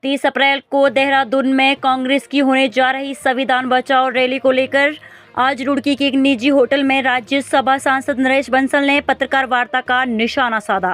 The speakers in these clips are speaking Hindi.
30 अप्रैल को देहरादून में कांग्रेस की होने जा रही संविधान बचाओ रैली को लेकर आज रुड़की के एक निजी होटल में राज्यसभा सांसद नरेश बंसल ने पत्रकार वार्ता का निशाना साधा।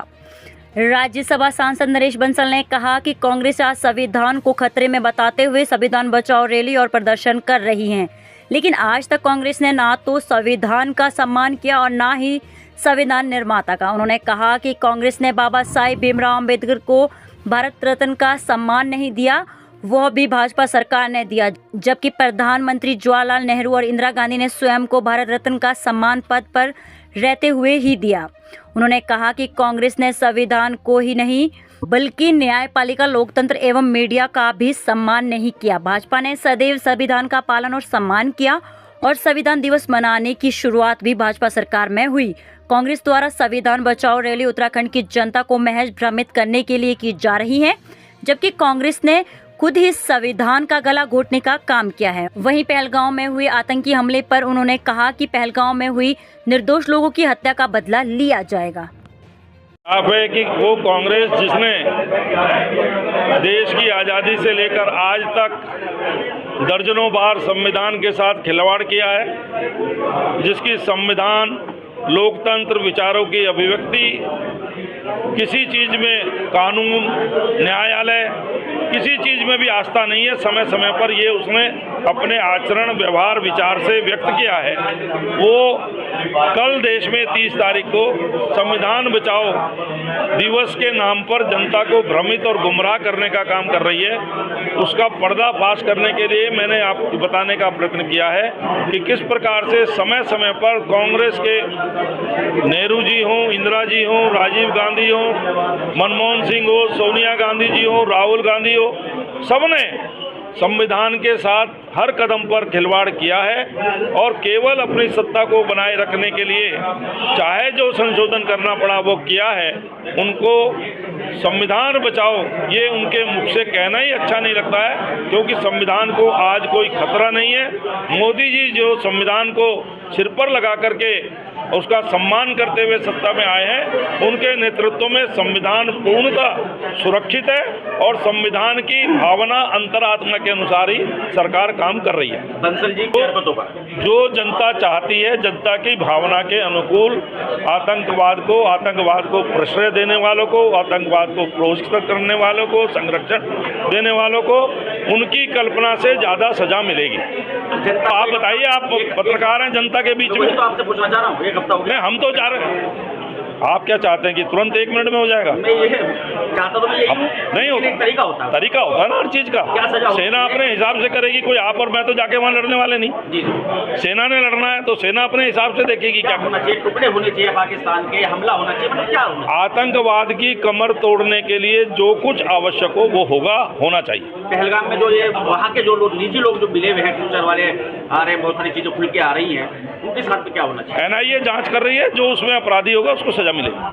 राज्यसभा सांसद नरेश बंसल ने कहा कि कांग्रेस आज संविधान को खतरे में बताते हुए संविधान बचाओ रैली और प्रदर्शन कर रही है, लेकिन आज तक कांग्रेस ने ना तो संविधान का सम्मान किया और ना ही संविधान निर्माता का। उन्होंने कहा कि कांग्रेस ने बाबा साहेब भीमराव अम्बेडकर को भारत रत्न का सम्मान नहीं दिया, वह भी भाजपा सरकार ने दिया, जबकि प्रधानमंत्री जवाहरलाल नेहरू और इंदिरा गांधी ने स्वयं को भारत रत्न का सम्मान पद पर रहते हुए ही दिया। उन्होंने कहा कि कांग्रेस ने संविधान को ही नहीं बल्कि न्यायपालिका, लोकतंत्र एवं मीडिया का भी सम्मान नहीं किया। भाजपा ने सदैव संविधान का पालन और सम्मान किया और संविधान दिवस मनाने की शुरुआत भी भाजपा सरकार में हुई। कांग्रेस द्वारा संविधान बचाओ रैली उत्तराखंड की जनता को महज भ्रमित करने के लिए की जा रही है, जबकि कांग्रेस ने खुद ही संविधान का गला घोटने का काम किया है। वहीं पहलगांव में हुए आतंकी हमले पर उन्होंने कहा कि पहलगांव में हुई निर्दोष लोगों की हत्या का बदला लिया जाएगा। आप है कि वो कांग्रेस जिसने देश की आज़ादी से लेकर आज तक दर्जनों बार संविधान के साथ खिलवाड़ किया है, जिसकी संविधान, लोकतंत्र, विचारों की अभिव्यक्ति, किसी चीज़ में कानून, न्यायालय, किसी चीज़ में भी आस्था नहीं है। समय समय पर ये उसने अपने आचरण, व्यवहार, विचार से व्यक्त किया है। वो कल देश में 30 तारीख को संविधान बचाओ दिवस के नाम पर जनता को भ्रमित और गुमराह करने का काम कर रही है। उसका पर्दाफाश करने के लिए मैंने आपको बताने का प्रयत्न किया है कि किस प्रकार से समय समय पर कांग्रेस के नेहरू जी हों, इंदिरा जी हों, राजीव गांधी हों, मनमोहन सिंह हो, सोनिया गांधी जी हो, राहुल गांधी हो, सबने संविधान के साथ हर कदम पर खिलवाड़ किया है और केवल अपनी सत्ता को बनाए रखने के लिए चाहे जो संशोधन करना पड़ा वो किया है। उनको संविधान बचाओ ये उनके मुख से कहना ही अच्छा नहीं लगता है, क्योंकि संविधान को आज कोई खतरा नहीं है। मोदी जी जो संविधान को सिर पर लगा करके उसका सम्मान करते हुए सत्ता में आए हैं, उनके नेतृत्व में संविधान पूर्णतः सुरक्षित है और संविधान की भावना, अंतरात्मा के अनुसार ही सरकार काम कर रही है। बंसल जी, जो जनता चाहती है, जनता की भावना के अनुकूल आतंकवाद को प्रश्रय देने वालों को, आतंकवाद को प्रोत्साहित करने वालों को, संरक्षण देने वालों को, उनकी कल्पना से ज़्यादा सजा मिलेगी। आप बताइए, आप पत्रकार हैं जनता के बीच में, तो आपसे पूछना चाह रहा हूँ, एक हफ्ता हो गया। हम तो जा रहे हैं। आप क्या चाहते हैं कि तुरंत 1 मिनट में हो जाएगा? मैं ये चाहता तो नहीं होता, तरीका होता है ना हर चीज का। क्या सजा होगी? सेना अपने हिसाब से करेगी, कोई आप और मैं तो जाके वहाँ लड़ने वाले नहीं। जी जी, सेना ने लड़ना है तो सेना अपने हिसाब से देखेगी क्या होना चाहिए, टुकड़े होने चाहिए पाकिस्तान के, हमला होना चाहिए, मतलब क्या होना? आतंकवाद की कमर तोड़ने के लिए जो कुछ आवश्यक हो वो होना चाहिए। पहलगाम में जो ये वहाँ के जो लोग, निजी लोग जो मिले हुए हैं, फ्यूचर वाले आ रहे हैं, बहुत सारी चीजें खुल के आ रही हैं, उनके साथ में क्या होना चाहिए? NIA जांच कर रही है, जो उसमें अपराधी होगा उसको सजा मिलेगी।